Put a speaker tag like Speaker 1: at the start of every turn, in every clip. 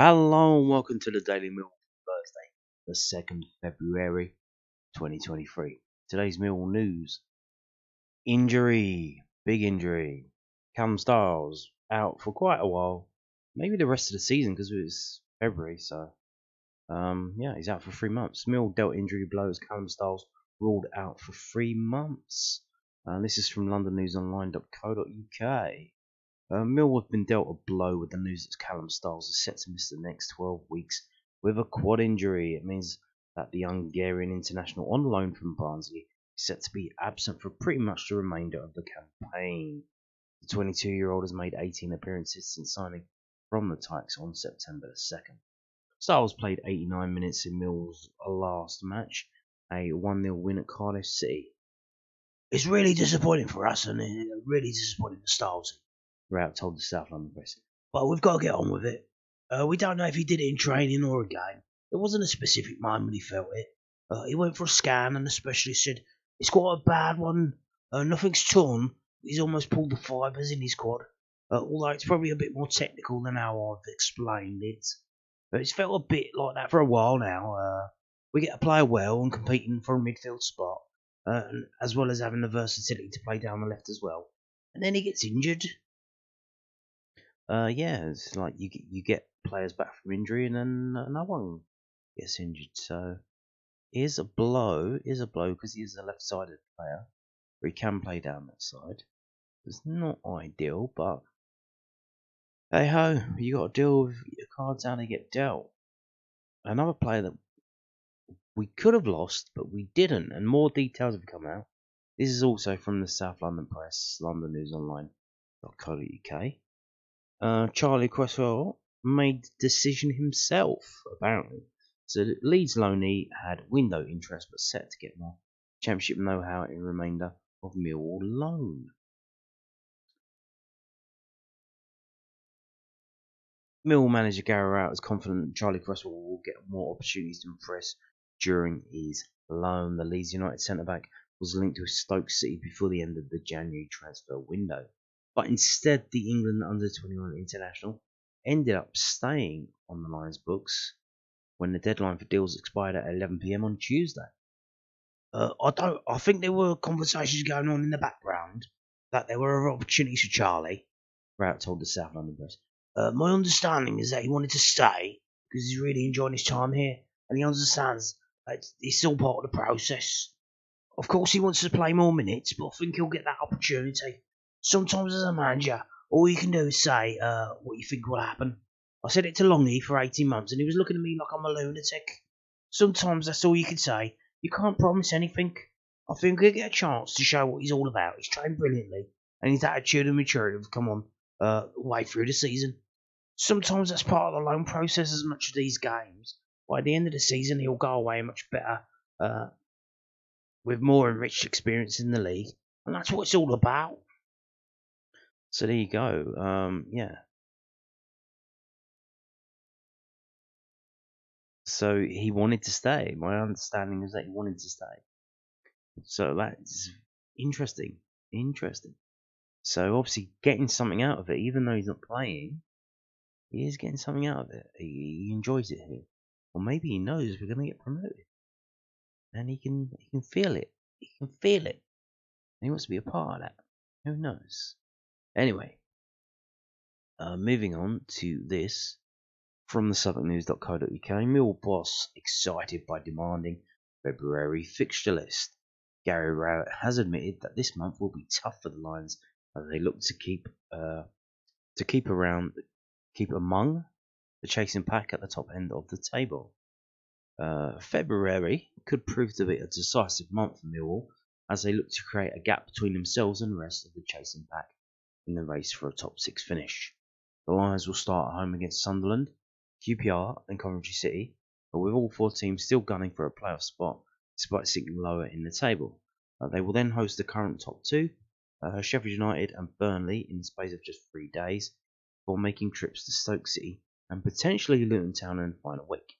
Speaker 1: Hello and welcome to the Daily Millwall for Thursday, the 2nd February 2023. Today's Millwall news. Big injury. Callum Styles out for quite a while, maybe the rest of the season because it's February, so he's out for 3 months. Millwall dealt injury blows, Callum Styles ruled out for 3 months. This is from londonnewsonline.co.uk. Millwall have been dealt a blow with the news that Callum Styles is set to miss the next 12 weeks with a quad injury. It means that the Hungarian international on loan from Barnsley is set to be absent for pretty much the remainder of the campaign. The 22-year-old has made 18 appearances since signing from the Tykes on September 2nd. Styles played 89 minutes in Millwall's last match, a 1-0 win at Cardiff City.
Speaker 2: It's really disappointing for us and really disappointing for Styles.
Speaker 1: Rowett told the South London Press.
Speaker 2: But we've got to get on with it. We don't know if he did it in training or a game. There wasn't a specific moment when he felt it. He went for a scan and the specialist said, it's quite a bad one. Nothing's torn. He's almost pulled the fibres in his quad. Although it's probably a bit more technical than how I've explained it. But it's felt a bit like that for a while now. We get to play well and competing for a midfield spot. As well as having the versatility to play down the left as well. And then he gets injured.
Speaker 1: It's like you get players back from injury and then no one gets injured. So it is a blow because he is a left-sided player, or he can play down that side. It's not ideal, but hey ho, you got to deal with your cards how they get dealt. Another player that we could have lost, but we didn't, and more details have come out. This is also from the South London Press, londonnewsonline.co.uk. Charlie Cresswell made the decision himself, apparently. So Leeds loanee had window interest but set to get more championship know-how in remainder of Millwall loan. Millwall manager Gary Rowett is confident that Charlie Cresswell will get more opportunities to impress during his loan. The Leeds United centre-back was linked to Stoke City before the end of the January transfer window. But instead, the England under-21 international ended up staying on the Lions books when the deadline for deals expired at 11 p.m. on Tuesday.
Speaker 2: I think there were conversations going on in the background that there were opportunities for Charlie.
Speaker 1: Rowett told the South London Press.
Speaker 2: My understanding is that he wanted to stay because he's really enjoying his time here, and he understands that it's still part of the process. Of course, he wants to play more minutes, but I think he'll get that opportunity. Sometimes as a manager, all you can do is say what you think will happen. I said it to Longy for 18 months and he was looking at me like I'm a lunatic. Sometimes that's all you can say. You can't promise anything. I think he'll get a chance to show what he's all about. He's trained brilliantly and his attitude and maturity have come on way through the season. Sometimes that's part of the loan process as much as these games. By the end of the season, he'll go away much better with more enriched experience in the league. And that's what it's all about.
Speaker 1: So there you go. So he wanted to stay. My understanding is that he wanted to stay. So that's interesting. So obviously getting something out of it, even though he's not playing, he is getting something out of it. He enjoys it here. Or maybe he knows we're going to get promoted. And he can feel it. And he wants to be a part of that. Who knows? Anyway, moving on to this from the southwarknews.co.uk. Millwall boss excited by demanding February fixture list. Gary Rowett has admitted that this month will be tough for the Lions as they look to keep among the chasing pack at the top end of the table. February could prove to be a decisive month for Millwall as they look to create a gap between themselves and the rest of the chasing pack in the race for a top 6 finish. The Lions will start at home against Sunderland, QPR and Coventry City, but with all 4 teams still gunning for a playoff spot despite sinking lower in the table. They will then host the current top 2, Sheffield United and Burnley in the space of just 3 days, before making trips to Stoke City and potentially Luton Town in the final week.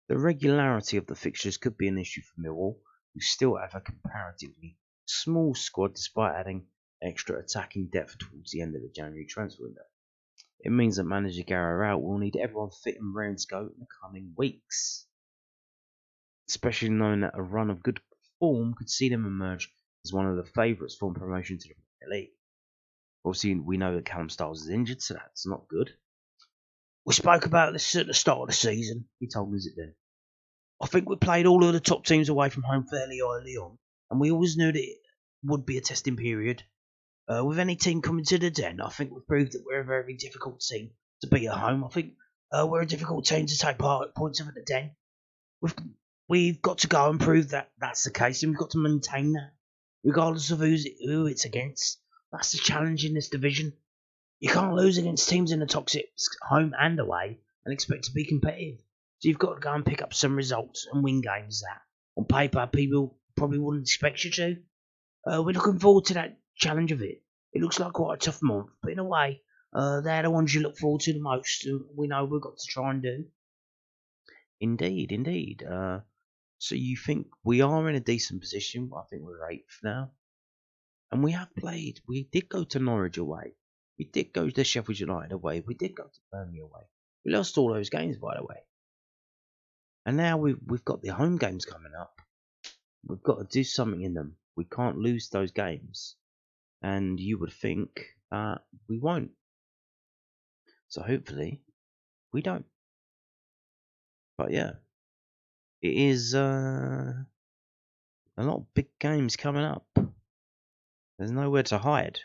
Speaker 1: The regularity of the fixtures could be an issue for Millwall, who still have a comparatively small squad despite adding extra attacking depth towards the end of the January transfer window. It means that manager Gary Rowett will need everyone fit and raring to go in the coming weeks, especially knowing that a run of good form could see them emerge as one of the favourites for promotion to the Premier League. Obviously, we know that Callum Styles is injured, so that's not good.
Speaker 2: We spoke about this at the start of the season.
Speaker 1: He told us it then.
Speaker 2: I think we played all of the top teams away from home fairly early on, and we always knew that it would be a testing period. With any team coming to the Den, I think we've proved that we're a very difficult team to beat at home. I think we're a difficult team to take points of at the Den. We've got to go and prove that that's the case, and we've got to maintain that, regardless of who it's against. That's the challenge in this division. You can't lose against teams in the top six, home and away, and expect to be competitive. So you've got to go and pick up some results and win games that, on paper, people probably wouldn't expect you to. We're looking forward to that challenge of it. It looks like quite a tough month, but in a way, they're the ones you look forward to the most. We know we've got to try and do.
Speaker 1: Indeed. So you think we are in a decent position? I think we're 8th now. And we have played. We did go to Norwich away. We did go to Sheffield United away. We did go to Burnley away. We lost all those games, by the way. And now we've got the home games coming up. We've got to do something in them. We can't lose those games. And you would think that we won't. So hopefully we don't. But yeah, it is a lot of big games coming up. There's nowhere to hide.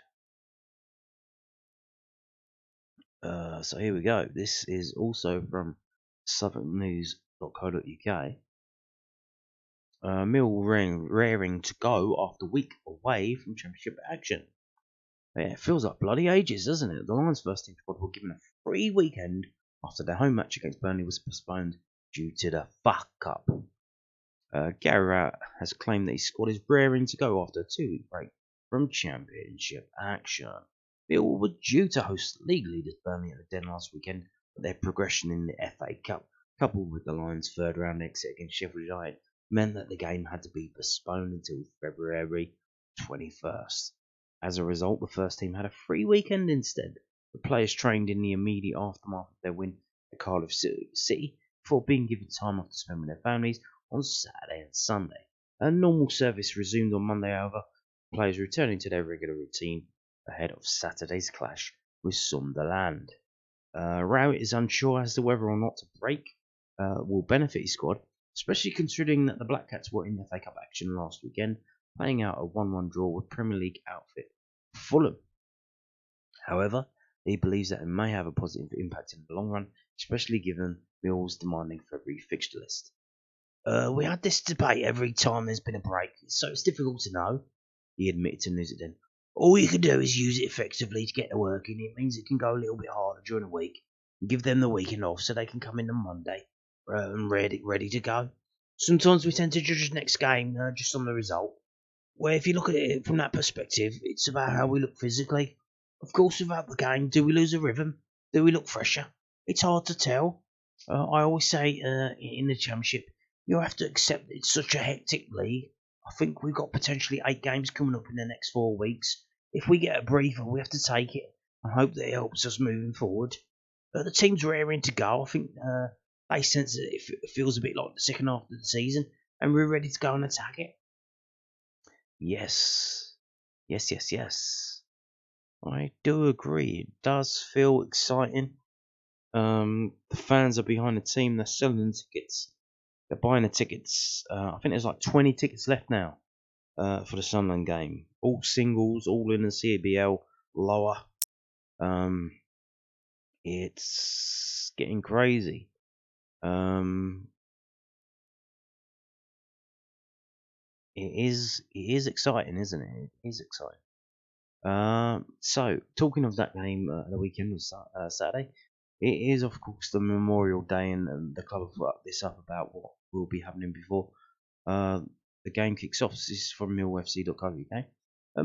Speaker 1: So here we go. This is also from southwarknews.co.uk. Mill raring to go after week away from Championship action. Yeah, it feels like bloody ages, doesn't it? The Lions first team squad were given a free weekend after their home match against Burnley was postponed due to the fuck up. Gary Rowett has claimed that his squad is raring to go after a 2-week break from Championship action. Mill were due to host league leaders Burnley at the Den last weekend, but their progression in the FA Cup, coupled with the Lions' third round exit against Sheffield United, meant that the game had to be postponed until February 21st. As a result, the first team had a free weekend instead. The players trained in the immediate aftermath of their win at Cardiff City before being given time off to spend with their families on Saturday and Sunday. A normal service resumed on Monday, however, players returning to their regular routine ahead of Saturday's clash with Sunderland. Rowett is unsure as to whether or not to break will benefit his squad, especially considering that the Black Cats were in the FA Cup action last weekend, playing out a 1-1 draw with Premier League outfit Fulham. However, he believes that it may have a positive impact in the long run, especially given Mill's demanding February fixture list.
Speaker 2: We had this debate every time there's been a break, so it's difficult to know, he admitted to News It Then. All you can do is use it effectively to get the work in. It means it can go a little bit harder during the week and give them the weekend off so they can come in on Monday and ready to go. Sometimes we tend to judge the next game just on the result, where if you look at it from that perspective, it's about how we look physically. Of course, without the game, do we lose a rhythm? Do we look fresher? It's hard to tell. I always say in the Championship, you have to accept it's such a hectic league. I think we've got potentially 8 games coming up in the next 4 weeks. If we get a breather, we have to take it and hope that it helps us moving forward. The team's raring to go. I think they sense that it feels a bit like the second half of the season, and we're ready to go and attack it.
Speaker 1: Yes. I do agree. It does feel exciting. The fans are behind the team. They're selling the tickets. They're buying the tickets. I think there's like 20 tickets left now for the Sunderland game. All singles, all in the CBL, lower. It's getting crazy. It is exciting, isn't it? It is exciting. So talking of that game, the weekend was Saturday. It is, of course, the Memorial Day, and the club have put this up about what will be happening before the game kicks off. This is from millfc.co.uk.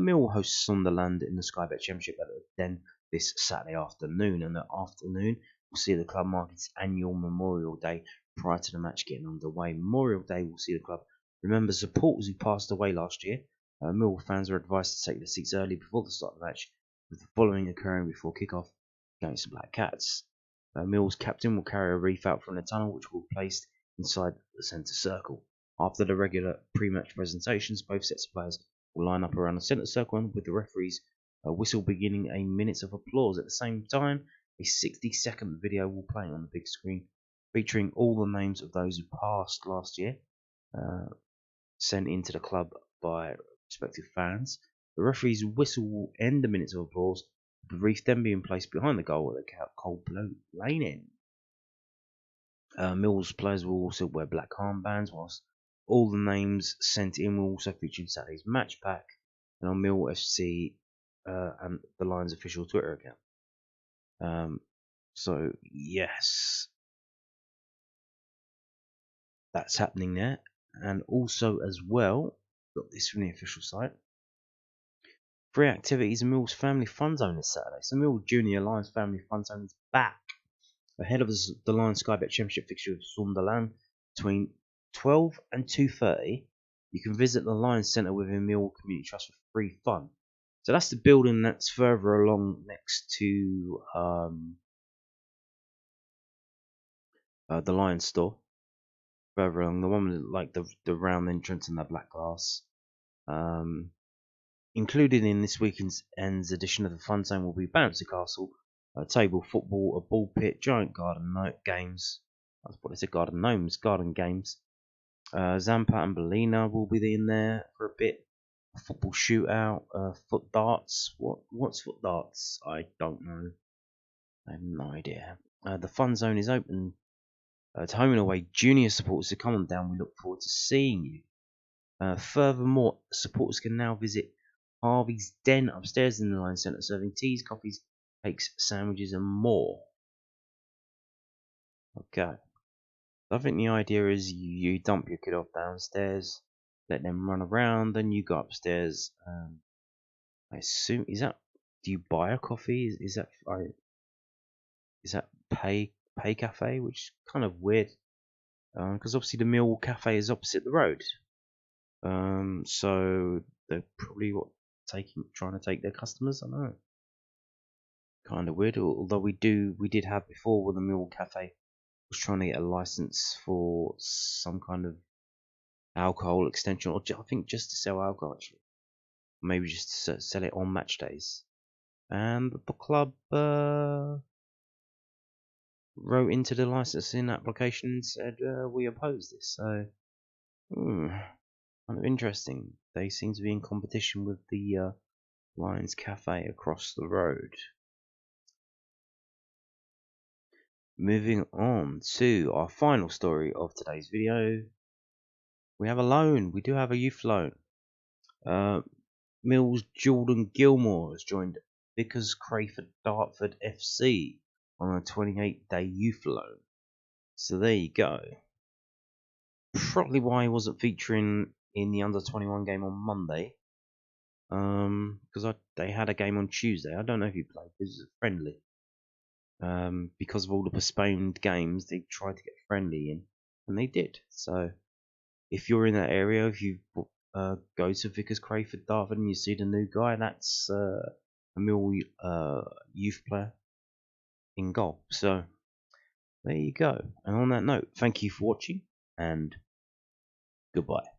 Speaker 1: Mill hosts Sunderland in the Sky Bet Championship at the Den this Saturday afternoon, and the afternoon will see the club mark its annual Memorial Day prior to the match getting underway. Memorial Day will see the club remember supporters who passed away last year. Millwall fans are advised to take their seats early before the start of the match, with the following occurring before kick-off. against the Black Cats. Mill's captain will carry a wreath out from the tunnel, which will be placed inside the centre circle. After the regular pre-match presentations, both sets of players will line up around the centre circle, and with the referee's whistle beginning a minute of applause. At the same time, a 60-second video will play on the big screen, featuring all the names of those who passed last year, sent into the club by respective fans. The referee's whistle will end the minutes of applause, the wreath then being placed behind the goal at the cold blue lane end. Mill's players will also wear black armbands, whilst all the names sent in will also feature in Saturday's match pack and on Mill FC and the Lions official Twitter account. So yes, that's happening there, and also as well, got this from the official site. Free activities in Mill's Family Fun Zone this Saturday. So Mill Junior Lions Family Fun Zone is back ahead of the Lions Sky Bet Championship fixture with Sunderland between 12 and 2:30. You can visit the Lions Centre within Millwall Community Trust for free fun. So that's the building that's further along next to the Lions store. Further along, the one with like the round entrance and the black glass. Included in this weekend's edition of the Fun Zone will be Bouncy Castle, table football, a ball pit, giant garden games. That's what it's a garden gnomes, garden games. Zampa and Bellina will be in there for a bit. A football shootout, foot darts. What's foot darts? I don't know. I have no idea. The Fun Zone is open to home and away junior supporters, so come on down. We look forward to seeing you. Furthermore, supporters can now visit Harvey's Den upstairs in the Lions Centre, serving teas, coffees, cakes, sandwiches, and more. Okay. I think the idea is you dump your kid off downstairs, let them run around, then you go upstairs. I assume do you buy a coffee? Is that pay cafe, which is kind of weird, because obviously the Millwall Cafe is opposite the road. So they're probably trying to take their customers. I don't know. Kind of weird. Although we did have before when the Millwall Cafe was trying to get a license for some kind of alcohol extension, or I think just to sell alcohol actually, maybe just to sell it on match days. And the club wrote into the licensing application and said we oppose this. So kind of interesting. They seem to be in competition with the Lions Cafe across the road. Moving on to our final story of today's video. We have a loan. We do have a youth loan. Mill's Jordan Gilmore has joined Vickers Crayford Dartford FC on a 28-day youth loan. So there you go. Probably why he wasn't featuring in the under-21 game on Monday. Because they had a game on Tuesday. I don't know if he played. This is a friendly. Because of all the postponed games, they tried to get friendly in, and they did. So if you're in that area, if you go to Vickers Crayford Dartford and you see the new guy, that's a Millwall youth player in goal. So there you go. And on that note, thank you for watching, and goodbye.